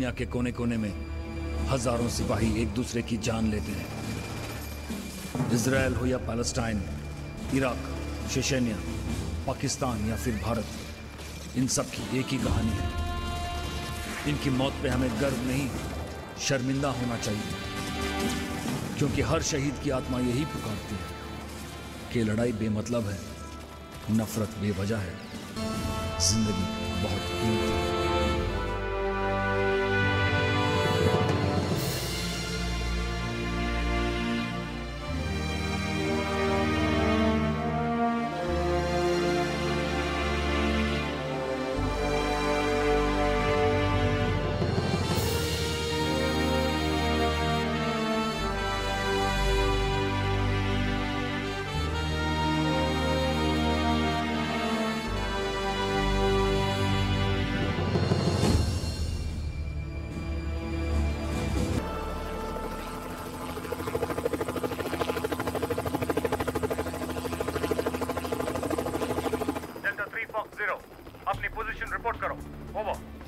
दुनिया के कोने कोने में हजारों सिपाही एक दूसरे की जान लेते हैं। इजराइल हो या पैलेस्टाइन, इराक, चेचेनिया, पाकिस्तान या फिर भारत, इन सब की एक ही कहानी है। इनकी मौत पे हमें गर्व नहीं, शर्मिंदा होना चाहिए, क्योंकि हर शहीद की आत्मा यही पुकारती है कि लड़ाई बेमतलब है, नफरत बेवजह है, जिंदगी बहुत कीमती है।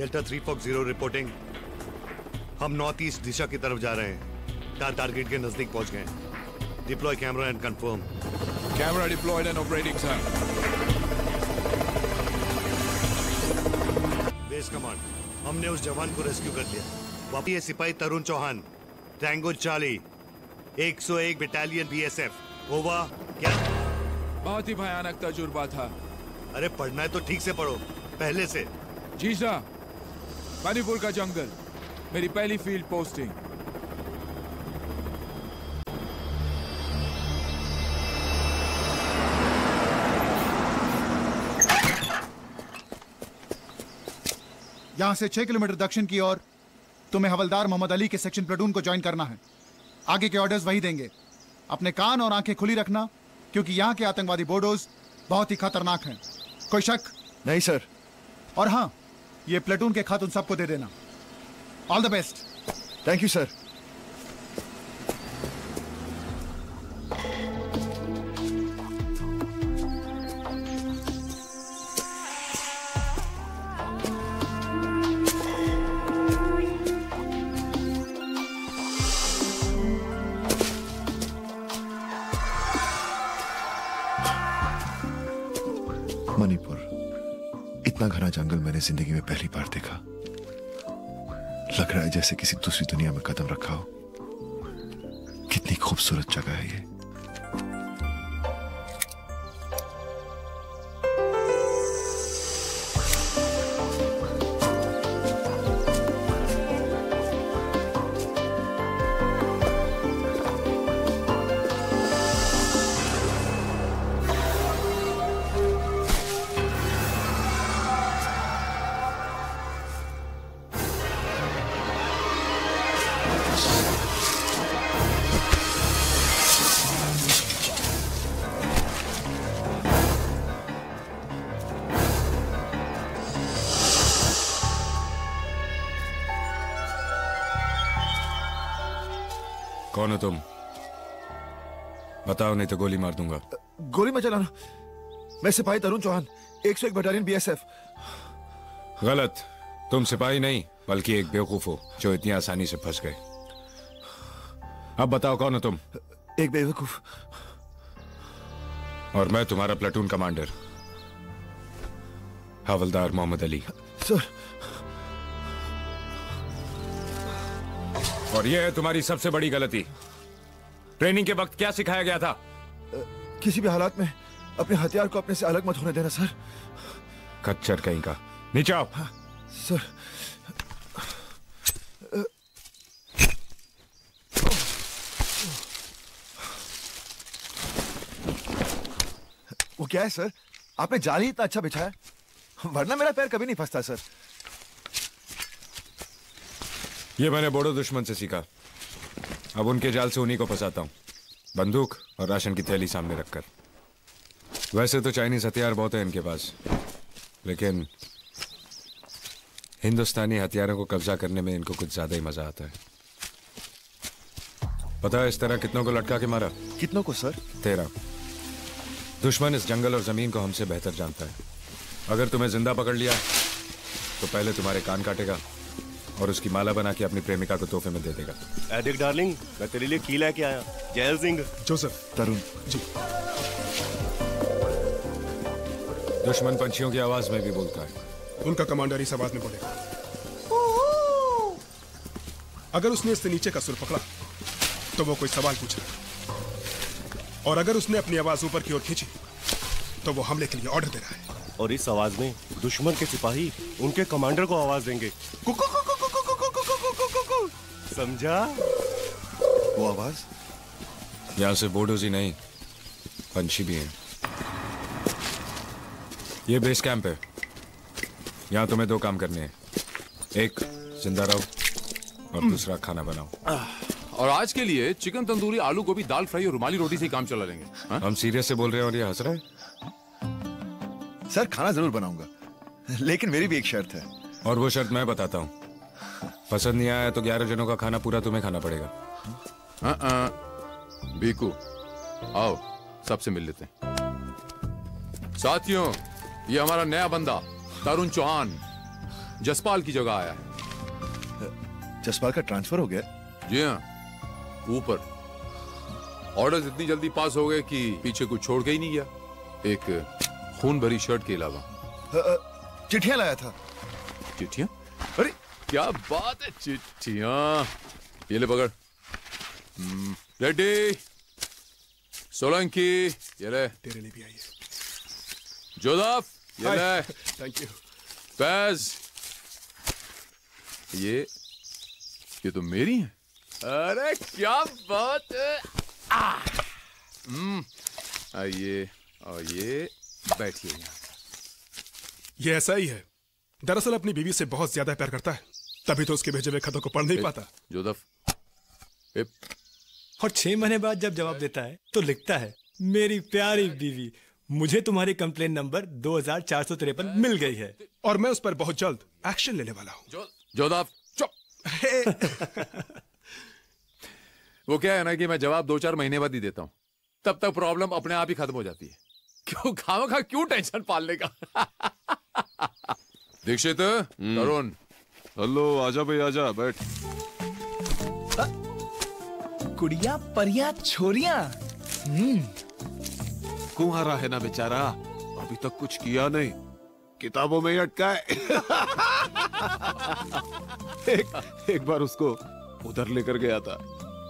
Delta 3 Fox 0 reporting. हम नॉर्थ ईस्ट दिशा की तरफ जा रहे हैं। टारगेट के नजदीक पहुंच गए। Deploy camera and confirm. Camera deployed and operating sir. Base command, हमने उस जवान को रेस्क्यू कर लिया। वापस ये सिपाही Tarun Chauhan, tango charlie, 101 battalion BSF। Over. क्या? बहुत ही भयानक तजुर्बा था। अरे पढ़ना है तो ठीक से पढ़ो, पहले से। जी सर। मणिपुर का जंगल, मेरी पहली फील्ड पोस्टिंग। यहां से 6 किलोमीटर दक्षिण की ओर तुम्हें हवलदार मोहम्मद अली के सेक्शन प्लेटून को ज्वाइन करना है। आगे के ऑर्डर्स वही देंगे। अपने कान और आंखें खुली रखना, क्योंकि यहां के आतंकवादी बोडोज बहुत ही खतरनाक हैं। कोई शक? नहीं सर। और हां, ये प्लेटून के खत उन सबको दे देना। All the best. Thank you sir. Manipur, इतना घना जंगल मैंने जिंदगी में पहली बार देखा। लग रहा है जैसे किसी दूसरी दुनिया में कदम रखा हो। कितनी खूबसूरत जगह है ये। कौन हो तुम? बताओ नहीं तो गोली मार दूंगा। गोली मत चलाना। मैं सिपाही तरुण चौहान, 101 बटालियन BSF। गलत। तुम सिपाही नहीं बल्कि एक बेवकूफ हो जो इतनी आसानी से फंस गए। अब बताओ कौन हो तुम? एक बेवकूफ। और मैं तुम्हारा प्लेटून कमांडर हवलदार मोहम्मद अली। सर। और यह है तुम्हारी सबसे बड़ी गलती। ट्रेनिंग के वक्त क्या सिखाया गया था? किसी भी हालात में अपने हथियार को अपने से अलग मत होने देना सर। खच्चर कहीं का। नीचे आओ। हाँ, सर। वो क्या है सर? आपने जाल ही इतना अच्छा बिछाया, वरना मेरा पैर कभी नहीं फंसता सर। ये मैंने बोडो दुश्मन से सीखा। अब उनके जाल से उन्हीं को फंसाता हूं, बंदूक और राशन की थैली सामने रखकर। वैसे तो चाइनीज हथियार बहुत है इनके पास, लेकिन हिंदुस्तानी हथियारों को कब्जा करने में इनको कुछ ज्यादा ही मजा आता है। पता है इस तरह कितनों को लटका के मारा? कितनों को सर? 13। दुश्मन इस जंगल और जमीन को हमसे बेहतर जानता है। अगर तुम्हें जिंदा पकड़ लिया तो पहले तुम्हारे कान काटेगा और उसकी माला बना के अपनी प्रेमिका को तोहफे में दे देगा। एडिक डार्लिंग, मैं तेरे लिए की लेके आया। जैल सिंह। जोसेफ। तरुण जी। दुश्मन पंछियों की आवाज में भी बोलता है। उनका कमांडर इस आवाज में बोलेगा। अगर उसने इससे नीचे का सुर पकड़ा तो वो कोई सवाल पूछे, और अगर उसने अपनी आवाज ऊपर की ओर खींची तो वो हमले के लिए ऑर्डर दे रहा है। और इस आवाज में दुश्मन के सिपाही उनके कमांडर को आवाज देंगे। समझा? वो आवाज? यहां से बोडोज ही नहीं, पंछी भी हैं। ये बेस कैंप है। यहां तुम्हें 2 काम करने हैं, एक जिंदा रहो और दूसरा खाना बनाओ। और आज के लिए चिकन तंदूरी, आलू गोभी, दाल फ्राई और रुमाली रोटी से ही काम चला लेंगे। हम सीरियस से बोल रहे हैं और ये हंस रहे हैं। सर खाना जरूर बनाऊंगा, लेकिन मेरी भी एक शर्त है। और वो शर्त मैं बताता हूँ। पसंद नहीं आया तो 11 जनों का खाना पूरा तुम्हें खाना पड़ेगा। बीकू, आओ सबसे मिल लेते हैं। साथियों, ये हमारा नया बंदा तरुण चौहान जसपाल की जगह आया है। जसपाल का ट्रांसफर हो गया? जी हाँ, ऊपर। ऑर्डर्स इतनी जल्दी पास हो गए कि पीछे कुछ छोड़ के ही नहीं गया, एक खून भरी शर्ट के अलावा। चिट्ठियां लाया था। चिट्ठियां? अरे क्या बात है, चिट्ठियां। ये ले पकड़। रेड्डी, सोलंकी, ये ले। तेरे लिए भी आई है। जोसेफ, ये ले। Thank you. फैज, ये तो मेरी है। अरे क्या बात है। आइए और ये बैठिए यहाँ। ये ऐसा ही है। दरअसल अपनी बीवी से बहुत ज्यादा प्यार करता है, तभी तो उसके भेजे हुए खतों को पढ़ नहीं पाता। जोसेफ, और 6 महीने बाद जब जवाब देता है तो लिखता है, मेरी प्यारी बीवी, मुझे तुम्हारी कंप्लेन नंबर 2453 मिल गई है और मैं उस पर बहुत जल्द एक्शन लेने वाला हूँ। जोसेफ चुप। वो क्या है ना कि मैं जवाब 2-4 महीने बाद ही देता हूँ, तब तक प्रॉब्लम अपने आप ही खत्म हो जाती है। क्यों खामखा क्यों टेंशन पालने का। दीक्षित, तरुण। हेलो, आजा भाई आजा, बैठ। कुड़िया परिया छोरिया। कुंवारा है ना बेचारा, अभी तक कुछ किया नहीं, किताबों में ही अटका है। एक बार उसको उधर लेकर गया था,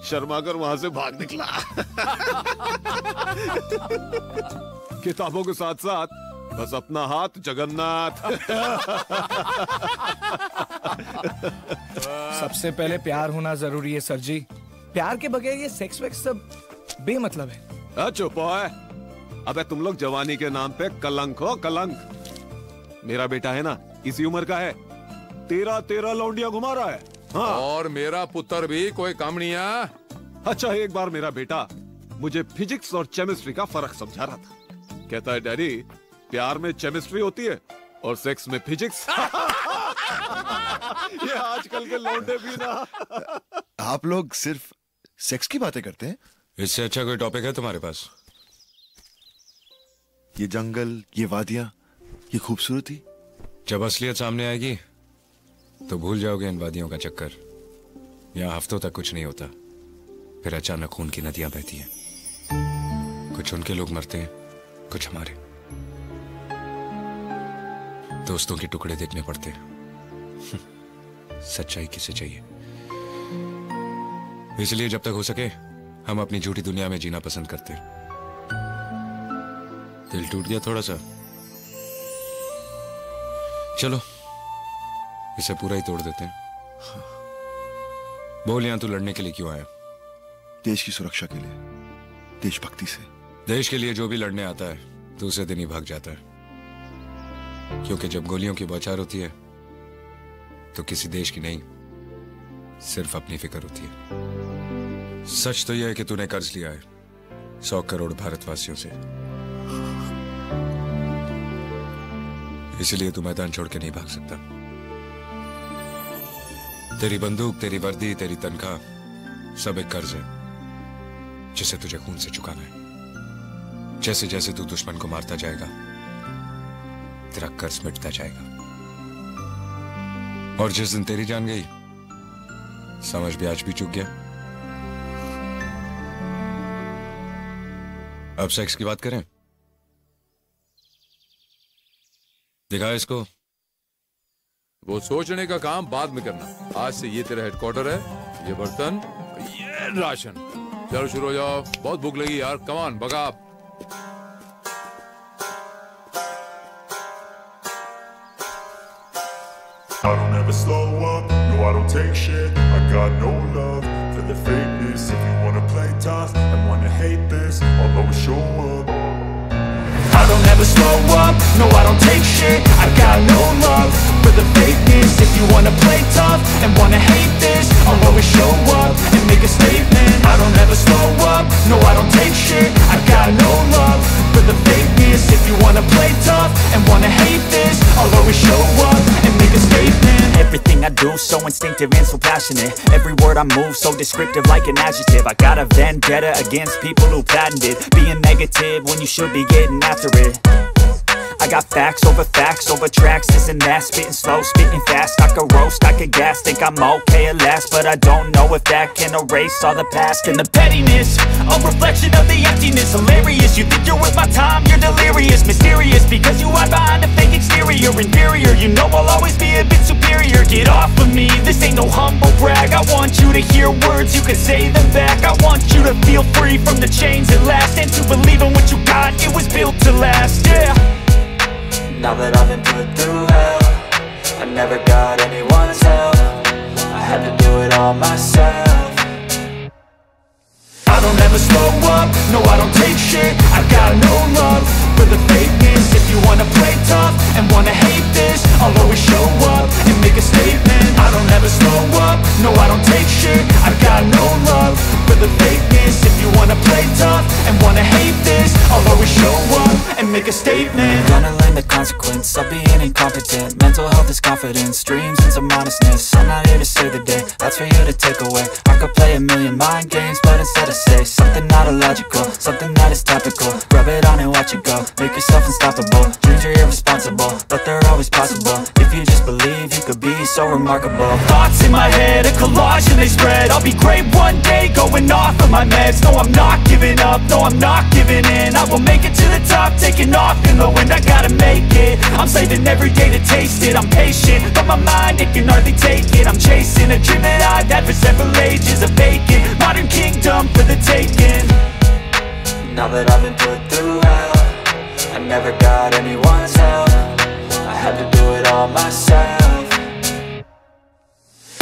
शर्माकर वहां से भाग निकला। किताबों के साथ साथ बस अपना हाथ जगन्नाथ। सबसे पहले प्यार होना जरूरी है सर जी। प्यार के बगैर ये सेक्स वेक्स सब बेमतलब है। चुप है। अबे तुम लोग जवानी के नाम पे कलंक हो, कलंक। मेरा बेटा है ना, इसी उम्र का है, 13 लौंडियां घुमा रहा है। हाँ। और मेरा पुत्र भी कोई कम नहीं है। अच्छा, एक बार मेरा बेटा मुझे फिजिक्स और केमिस्ट्री का फर्क समझा रहा था। कहता है, डैडी, प्यार में केमिस्ट्री होती है और सेक्स में फिजिक्स। ये आजकल के लौंडे भी ना। आप लोग सिर्फ सेक्स की बातें करते हैं? इससे अच्छा कोई टॉपिक है तुम्हारे पास? ये जंगल, ये वादियां, ये खूबसूरती। जब असलियत सामने आएगी तो भूल जाओगे इन वादियों का चक्कर। यहाँ हफ्तों तक कुछ नहीं होता, फिर अचानक खून की नदियां बहती हैं। कुछ उनके लोग मरते हैं, कुछ हमारे। दोस्तों के टुकड़े देखने पड़ते हैं। सच्चाई किसे चाहिए? इसलिए जब तक हो सके हम अपनी झूठी दुनिया में जीना पसंद करते हैं। दिल टूट गया थोड़ा सा, चलो इसे पूरा ही तोड़ देते हैं। बोल, यहां तू लड़ने के लिए क्यों आया? देश की सुरक्षा के लिए, देशभक्ति से। देश के लिए जो भी लड़ने आता है दूसरे दिन ही भाग जाता है, क्योंकि जब गोलियों की बौछार होती है तो किसी देश की नहीं, सिर्फ अपनी फिक्र होती है। सच तो यह है कि तूने कर्ज लिया है 100 करोड़ भारतवासियों से, इसलिए तू मैदान छोड़ के नहीं भाग सकता। तेरी बंदूक, तेरी वर्दी, तेरी तनख्वाह सब एक कर्ज है जिसे तुझे खून से चुकाना है। जैसे जैसे तू दुश्मन को मारता जाएगा तेरा कर्ज मिटता जाएगा, और जिस दिन तेरी जान गई समझ भी आज भी चूक गया। अब सेक्स की बात करें। दिखा इसको। वो सोचने का काम बाद में करना। आज से ये तेरा हेडक्वार्टर है, ये बर्तन, ये राशन। चलो शुरू हो जाओ, बहुत भूख लगी यार। कम ऑन भगा। I don't ever slow up, no I don't take shit. I got no love for the fakeness. If you wanna play tough and wanna hate this, I'll always show up. I don't ever slow up, no I don't take shit. I got no love for the fakeness. If you wanna play tough and wanna hate this, I'll always show up and make a statement. I don't ever slow up, no I don't take shit. I got no love for the fakeness. If you wanna play tough and wanna hate this, I'll always show up and make a statement. Everything I do so instinctive and so passionate. Every word I move so descriptive like an adjective. I got a vendetta against people who patented being negative when you should be getting after it. I got facts over tracks, this and that. Spitting slow, spitting fast. I could roast, I could gas. Think I'm okay at last, but I don't know if that can erase all the past. And the pettiness, a reflection of the emptiness. Hilarious, you think you're worth my time, you're delirious. Mysterious, because you hide behind a fake exterior. Inferior, you know I'll always be a bit superior. Get off of me, this ain't no humble brag. I want you to hear words, you can say them back. I want you to feel free from the chains at last, and to believe in what you got, it was built to last, yeah. Now that I've been put through hell, I never got anyone's help. I had to do it all myself. I don't ever slow up, no I don't take shit. I got no love for the fakeness. If you wanna play tough and wanna hate this, I'll always show up and make a statement. I don't ever slow up, no I don't take shit. I got no love for the fakeness. If you wanna play tough and wanna hate this, I'll always show up and make a statement. Gonna learn the consequence of being incompetent. Mental health is confidence, dreams and some honestness. I'm not here to save the day, that's for you to take away. I could play a million mind games, but instead I say something not illogical, something that is topical. Rub it on and watch it go, make yourself unstoppable. Dreams are irresponsible, but they're always possible. If you just believe, you could be so remarkable. Thoughts in my head, a collage and they spread. I'll be great one day, going off of my meds. No, I'm not giving up, no, I'm not giving in. I will make it to the top, taking off in the wind. I gotta make it, I'm saving every day to taste it. I'm patient, but my mind, it can hardly take it. I'm chasing a dream that I've had for several ages. A vacant, modern kingdom for the taking. Now that I've been put through hell, I never got anyone's help. I had to do it all myself.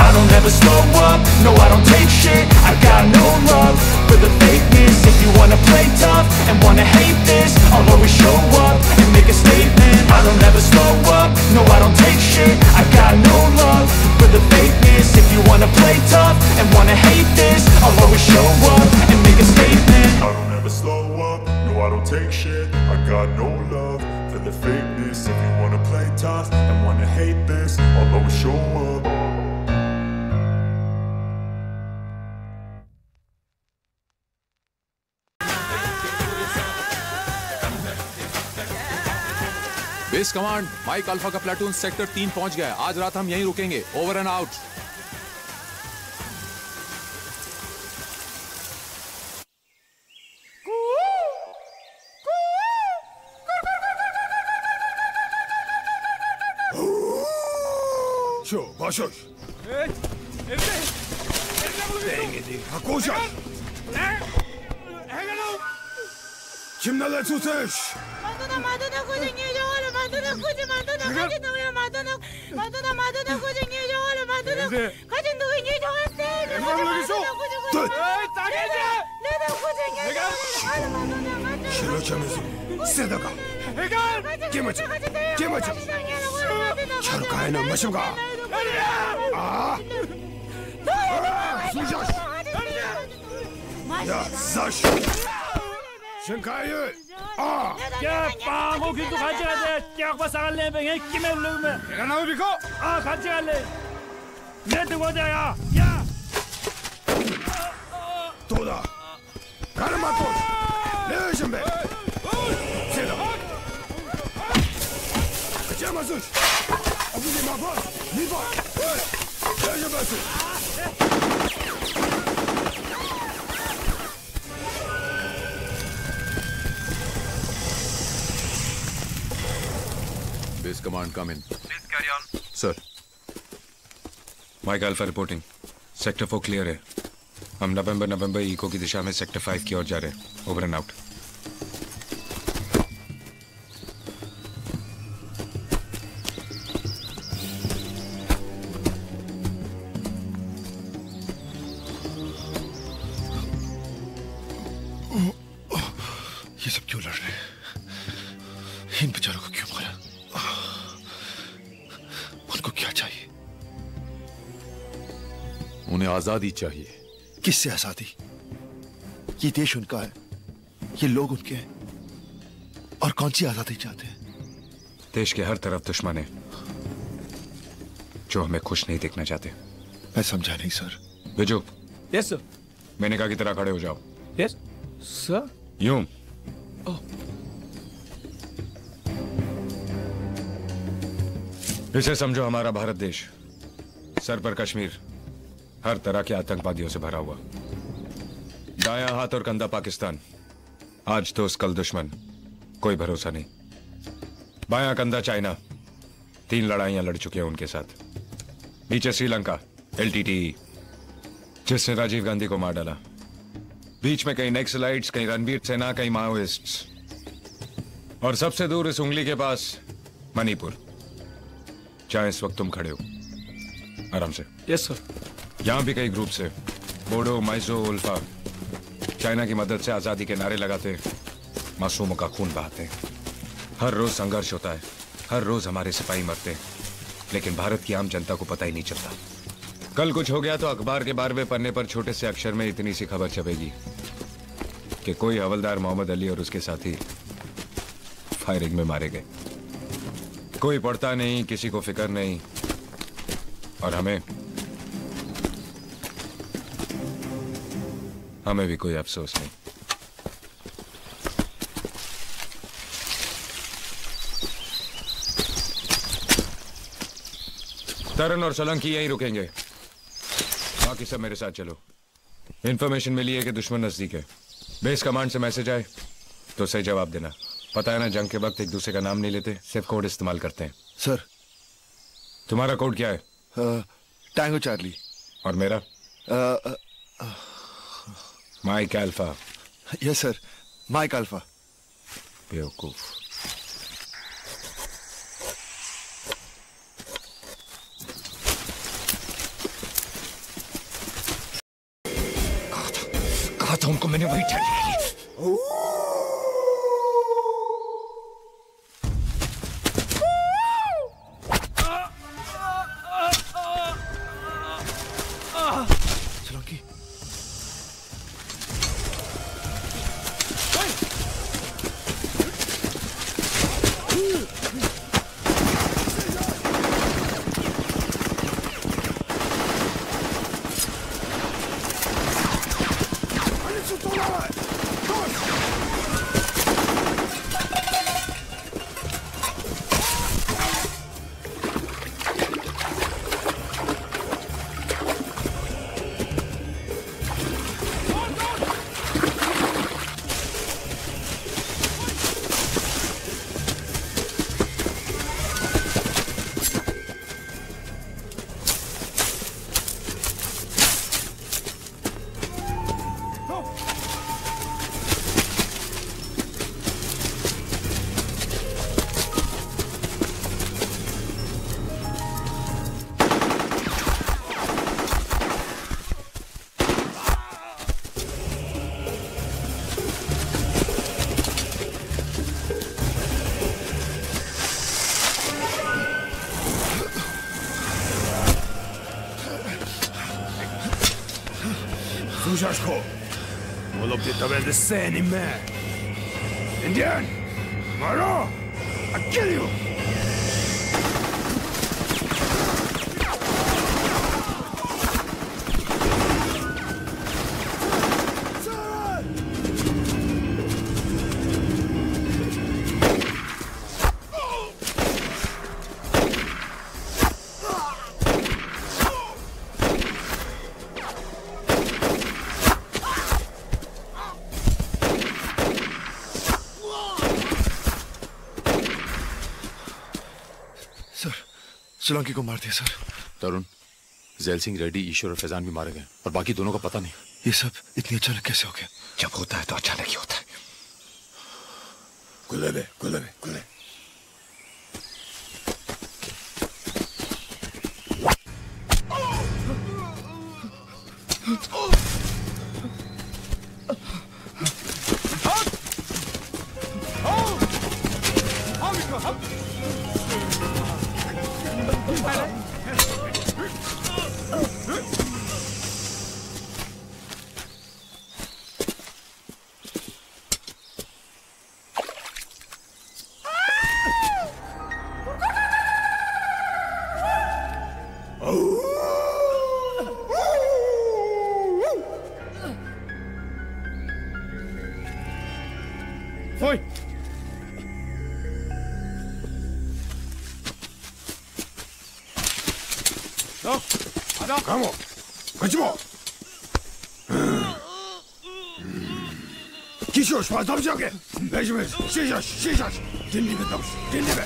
I don't ever slow up, no I don't take shit. I got no love for the fakeness. If you wanna play tough and wanna hate this, I'll always show up and make a statement. I don't ever slow up, no I don't take shit. I got no love for the fakeness. If you wanna play tough and wanna hate this, I'll always show up and make a statement. I don't ever slow up, no I don't take shit. I got no love for the fakeness. If you wanna play tough and wanna hate this, I'll always show up. Base command, Mike Alpha का platoon sector 3 पहुंच गया है। आज रात हम यहीं रुकेंगे। Over and out. Şu, başoş. Evet, evde. Dengedi, hakoşa. Kimlerle tutuş? Madonna kuzengi jawala madonna kuzi madonna kajin duya madonna kuzengi jawala madonna kajin duya jawala se Tut. neden kuzengi Şilo çemizi. Sedaka. Kimacı. Kimacı. Çarkayına maşımga. Sujaş. Ya zaş. Şınkayı. 야, 빵호 길도 같이 가자. 쫙 사갈래, 뱅에 김에 올라오면. 내가 나오비고? 같이 갈래. 내 두고 자야. 야. 도다. 가는 맛도. 내 신배. 세다. 그자마수. 어디지 마봐. 니봐. 내 신배수. command, come in. Please carry on. Sir. Mike Alpha reporting. Sector 4 clear है। हम नवंबर eco की दिशा में sector 5 की ओर जा रहे हैं। Over and out. ये सब क्यों लड़ रहे हैं? इन बेचारों को क्यों मारा? उनको क्या चाहिए? उन्हें आजादी चाहिए। किससे आजादी? ये देश उनका है, ये लोग उनके हैं, और कौन सी आजादी चाहते हैं? देश के हर तरफ दुश्मन है जो हमें खुश नहीं देखना चाहते। मैं समझा नहीं सर। बिजू। Yes sir. मैंने कहा की तरह खड़े हो जाओ। Yes sir. यूं। इसे समझो हमारा भारत देश, सर पर कश्मीर, हर तरह के आतंकवादियों से भरा हुआ। दायां हाथ और कंधा पाकिस्तान, आज दोस्त कल दुश्मन, कोई भरोसा नहीं। बायां कंधा चाइना, 3 लड़ाइयां लड़ चुके हैं उनके साथ। नीचे श्रीलंका, LTTE, जिसने राजीव गांधी को मार डाला। बीच में कहीं नक्सलाइट्स, कहीं रणबीर सेना, कहीं माओइस्ट्स, और सबसे दूर इस उंगली के पास मणिपुर, जहां इस वक्त तुम खड़े हो। आराम से। Yes sir. यहां भी कई ग्रुप से, बोडो, माइजो, उल्फा, चाइना की मदद से आजादी के नारे लगाते, मासूमों का खून बहाते। हर रोज संघर्ष होता है, हर रोज हमारे सिपाही मरते हैं, लेकिन भारत की आम जनता को पता ही नहीं चलता। कल कुछ हो गया तो अखबार के 12वें पन्ने पर छोटे से अक्षर में इतनी सी खबर छपेगी कि कोई हवलदार मोहम्मद अली और उसके साथी फायरिंग में मारे गए। कोई पढ़ता नहीं, किसी को फिक्र नहीं, और हमें भी कोई अफसोस नहीं। तरन और सोलंकी यहीं रुकेंगे, बाकी सब मेरे साथ चलो। इंफॉर्मेशन मिली है कि दुश्मन नजदीक है। बेस कमांड से मैसेज आए तो सही जवाब देना। पता है ना, जंग के वक्त एक दूसरे का नाम नहीं लेते, सिर्फ कोड इस्तेमाल करते हैं। सर। तुम्हारा कोड क्या है? Tango Charlie. और मेरा? Mike Alpha. Yes sir, Mike Alpha. बेवकूफ। कहा था उनको मैंने, वही ठहरी रही। Zuszaszko! Wolop ty to będę sceny me! Indian! Maro! I'll kill you! Solanki को मार दिया सर। तरुण, जैल सिंह, रेड्डी, ईश्वर और फैजान भी मारे गए और बाकी दोनों का पता नहीं। ये सब इतनी अचानक कैसे हो गया? जब होता है तो अचानक ही होता है। कुले कुले। 강호, 같이 뭐? 기쇼, 슈파, 담시하게. 내지면 시작. 진리가 담시, 진리가.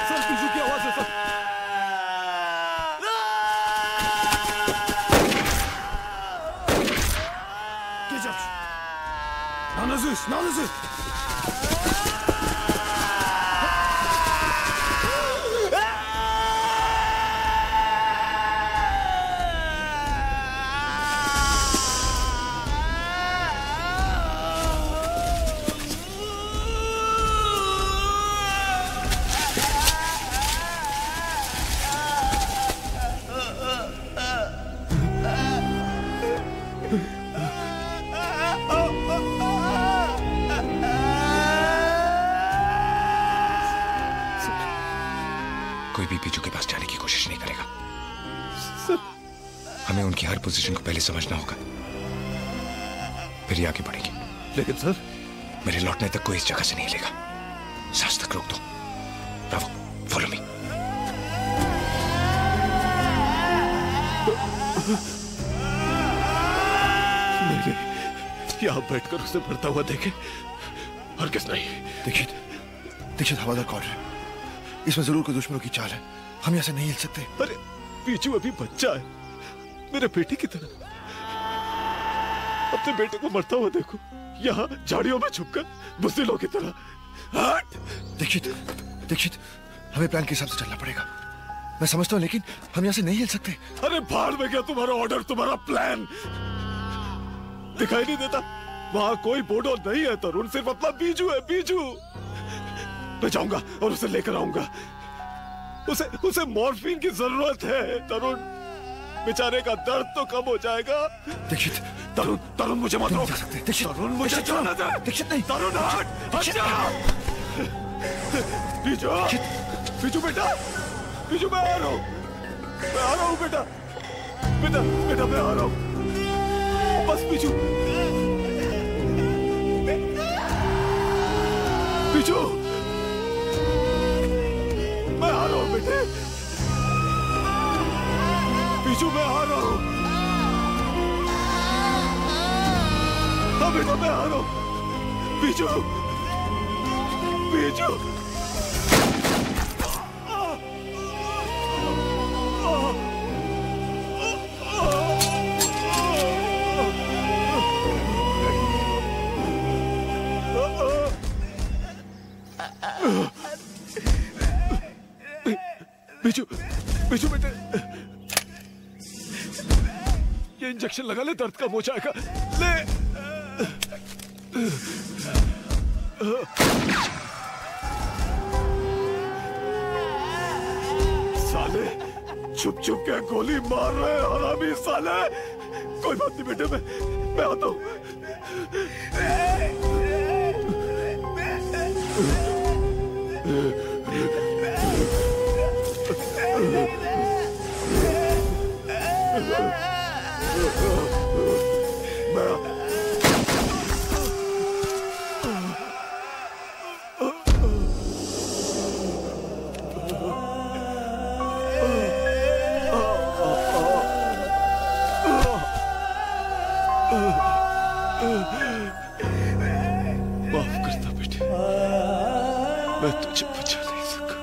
सर बिजू की आवाज है सर। 나누스. कोई भी बीजू के पास जाने की कोशिश नहीं करेगा। हमें उनकी हर पोजीशन को पहले समझना होगा, फिर ही आगे बढ़ेंगे। लेकिन सर, मेरे लौटने तक कोई इस जगह से नहीं लेगा। सांस तक रोक दो। Bravo, follow me. नहीं, यहाँ बैठकर उसे मरता हुआ देखे और किस नहीं। दीक्षित हवादार कॉर्डर है। इसमें जरूर कोई दुश्मनों की चाल है। हम यहाँ से नहीं हिल सकते। अरे बीजू अभी बच्चा है, मेरे बेटे की तरह। अपने बेटे को मरता हुआ देखो, यहाँ झाड़ियों में छुपकर बुज़दिलों की तरह। हट! दीक्षित, हमें प्लान के हिसाब से चलना पड़ेगा। मैं समझता हूँ, लेकिन हम यहाँ से नहीं हिल सकते। अरे भाड़ में गया तुम्हारा ऑर्डर, तुम्हारा प्लान। दिखाई नहीं देता? वहाँ कोई बोर्डो नहीं है तरुण, सिर्फ अपना बीजू है, बीजू। मैं जाऊंगा और उसे लेकर आऊंगा। उसे मॉर्फिन की जरूरत है तरुण। बेचारे का दर्द तो कम हो जाएगा। दीक्षित, तरुण मुझे मत रोक। तरुण मुझे जाना दे। दीक्षित नहीं। तरुण हट जा। बीजू बेटा, बीजू मैं आ रहा हूँ बेटा मैं आ रहा हूँ। बस बीजू मैं आ रहा हूँ बेटे। बीजू मैं आ रहा हूँ। हाँ बेटा मैं आ रहा हूँ। बीजू बीजू बेटे, ये इंजेक्शन लगा ले, दर्द कम हो जाएगा। ले। साले छुप के गोली मार रहे हैं हरामी साले। कोई बात नहीं बेटे, मैं आता हूँ। मैं तुझे बचा नहीं सका।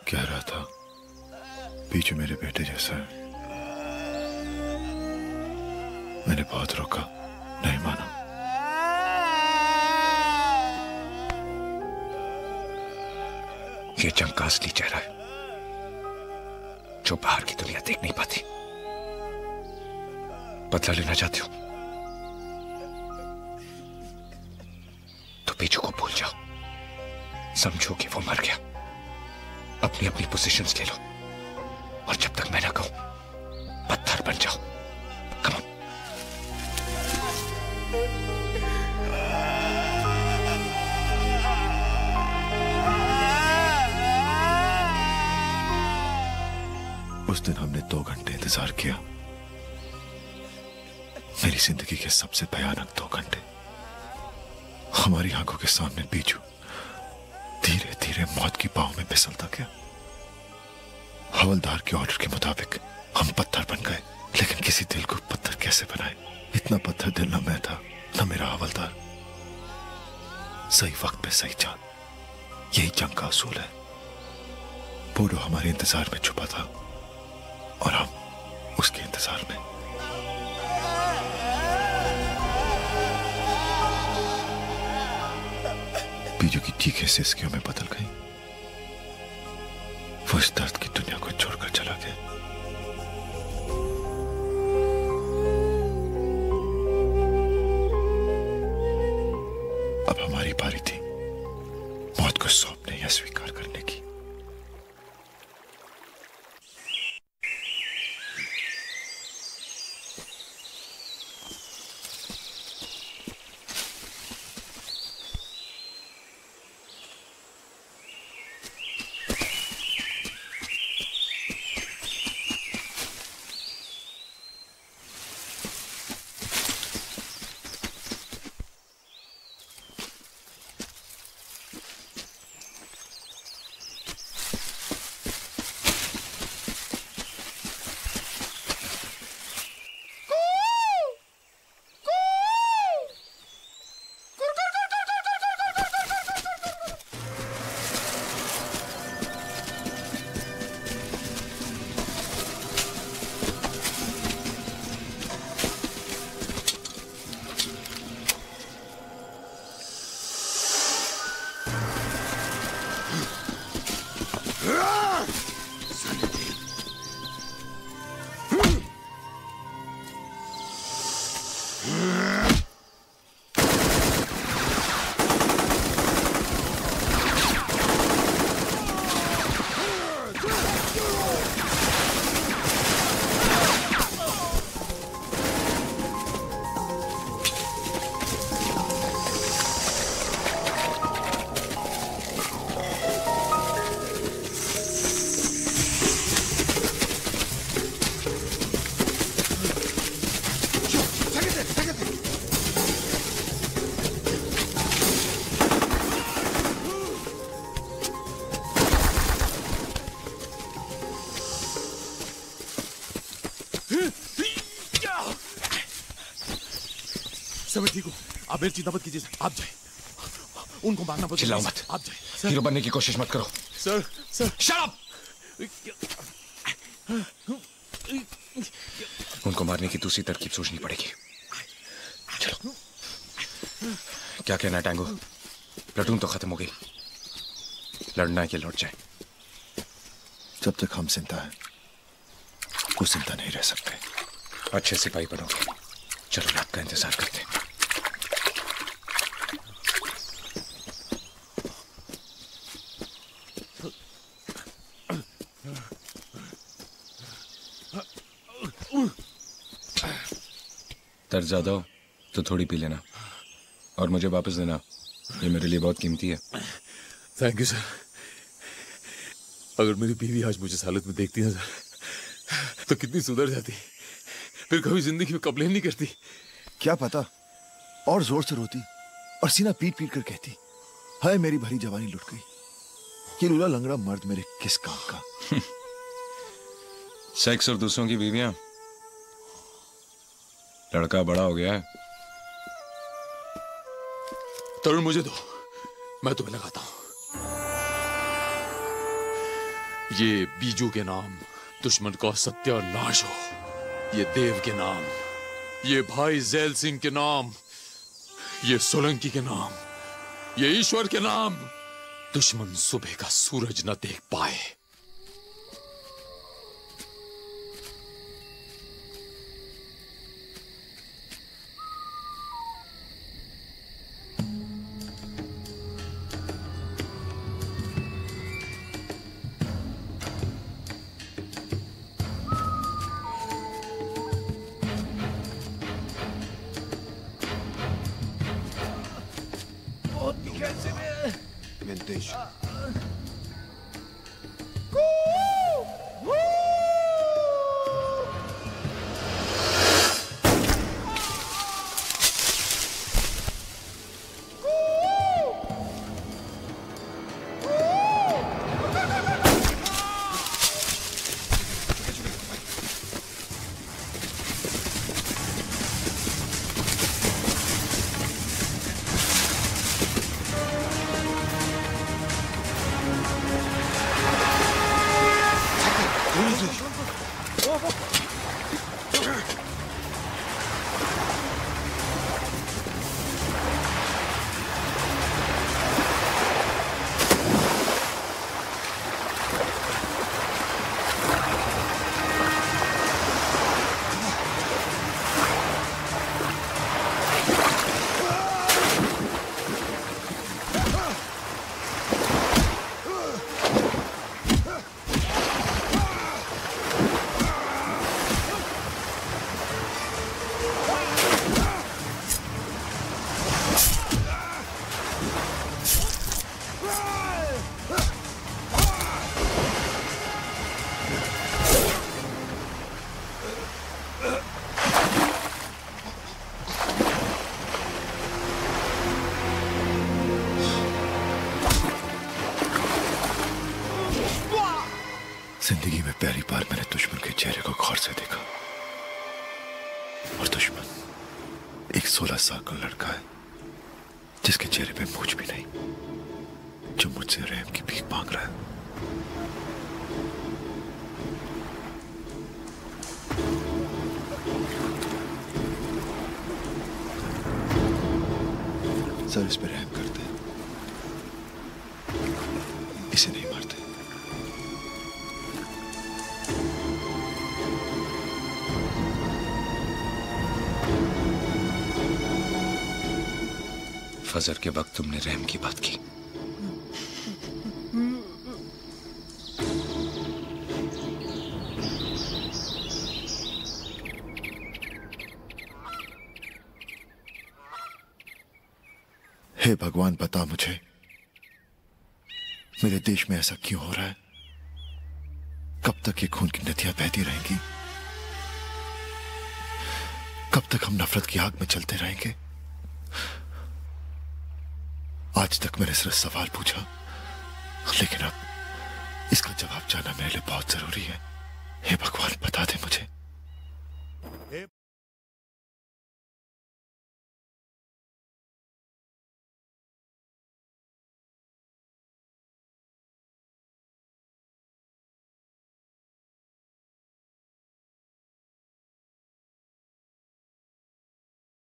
कह रहा था बीजू मेरे बेटे जैसा है। मैंने बहुत रोका, नहीं माना। ये जंग का असली चेहरा है जो बाहर की दुनिया देख नहीं पाती। बदला लेना चाहते हो तो बीजू को भूल जाओ, समझो कि वो मर गया। अपनी अपनी पोजीशंस ले लो और जब तक मैं ना कहूं पत्थर बन जाओ। Come on. उस दिन हमने 2 घंटे इंतजार किया, मेरी जिंदगी के सबसे भयानक 2 घंटे। हमारी आंखों के सामने बीजू धीरे धीरे मौत की बाहों में फिसलता गया। हवलदार के ऑर्डर के मुताबिक हम पत्थर बन गए, लेकिन किसी दिल को पत्थर कैसे बनाए? इतना पत्थर दिल ना मैं था ना मेरा हवलदार। सही वक्त पे सही जान, यही जंग का असूल है। बोडो हमारे इंतजार में छुपा था और हम उसके इंतजार में। बीजू की चीखें सिसकियों में बदल गई। वो इस दर्द की दुनिया को छोड़कर चला गया। अब हमारी बारी थी मौत को सौंपने या स्वीकार करने की। मैं ठीक हूँ, आप मेरी चिंता मत कीजिए सर। आप जाए, उनको मारना पड़ेगा। चिल्लाओ मत, आप जाए। हीरो बनने की कोशिश मत करो। Sir sir shut up. उनको मारने की दूसरी तरकीब सोचनी पड़ेगी। चलो। क्या कहना है टैंगो? प्लेटून तो खत्म हो गई, लड़ना है कि लौट जाए? जब तक हम जिंदा हैं वो जिंदा नहीं रह सकते। अच्छे सिपाही बनोगे। चलो रात का इंतजार करते हैं। दर्द ज्यादा हो तो थोड़ी पी लेना और मुझे वापस देना, ये मेरे लिए बहुत कीमती है। Thank you sir. अगर मेरी बीवी आज मुझे इस हालत में देखती ना तो कितनी सुधर जाती, फिर कभी जिंदगी में कंप्लेन नहीं करती। क्या पता, और जोर से रोती और सीना पीट पीट कर कहती, हाय मेरी भरी जवानी लुट गई, ये लूला लंगड़ा मर्द मेरे किस काम का। सेक्स और दूसरों की बीवियां, लड़का बड़ा हो गया है। तरुण मुझे दो, मैं तुम्हें लगाता हूं। ये बीजू के नाम दुश्मन का सत्यानाश हो, ये देव के नाम, ये भाई जैल सिंह के नाम, ये सोलंकी के नाम, ये ईश्वर के नाम, दुश्मन सुबह का सूरज न देख पाए। Menteş. जिंदगी में पहली बार मैंने दुश्मन के चेहरे को गौर से देखा, और दुश्मन एक 16 साल का लड़का है जिसके चेहरे पे मूंछ भी नहीं, जो मुझसे रहम की भीख मांग रहा है। सर इस पे रहम करते हैं, इसे नहीं मारते। फजर के वक्त तुमने रहम की बात की। हे भगवान बता मुझे, मेरे देश में ऐसा क्यों हो रहा है? कब तक ये खून की नदियां बहती रहेंगी? कब तक हम नफरत की आग में चलते रहेंगे? आज तक मैंने सिर्फ सवाल पूछा, लेकिन अब इसका जवाब जानना मेरे लिए बहुत जरूरी है। हे भगवान